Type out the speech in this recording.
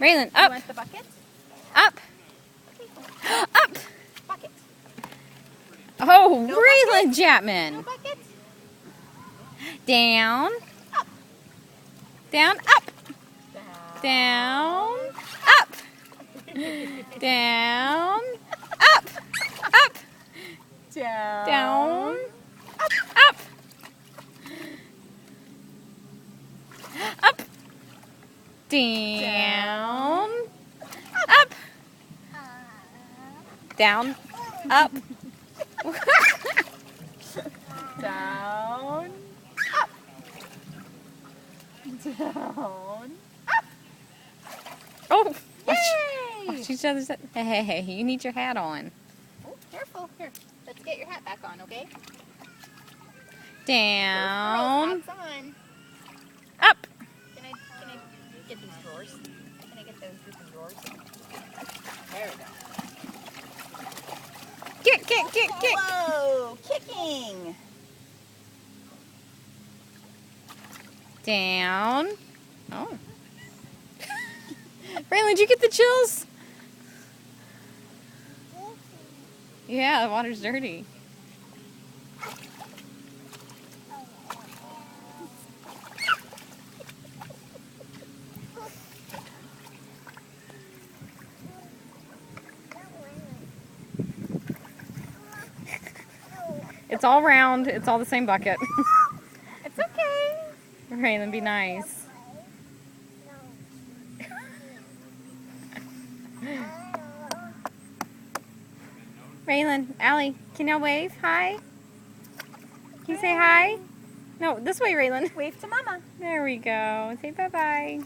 Raylan, You up, want the bucket? up, Okay. up. Bucket. Oh, No Raylan No Chapman. bucket. Down, Up. down, up, Down. down, up, down, up, up, Down. down, up, up, down, up, down, up. Down. Up. Down. Oh, Yay! she's the other side. Hey, you need your hat on. Oh, careful. Here, let's get your hat back on, okay? Down, Hats on. up. Can I get these drawers? Can I get those different drawers? There we go. Kick. Whoa! Kicking! Down. Oh. Raylan, did you get the chills? Yeah, the water's dirty. It's all round. It's all the same bucket. It's okay. Raylan, be nice. Raylan, Allie, can y'all wave? Hi? Can you say hi? No, this way, Raylan. Wave to Mama. There we go. Say bye-bye.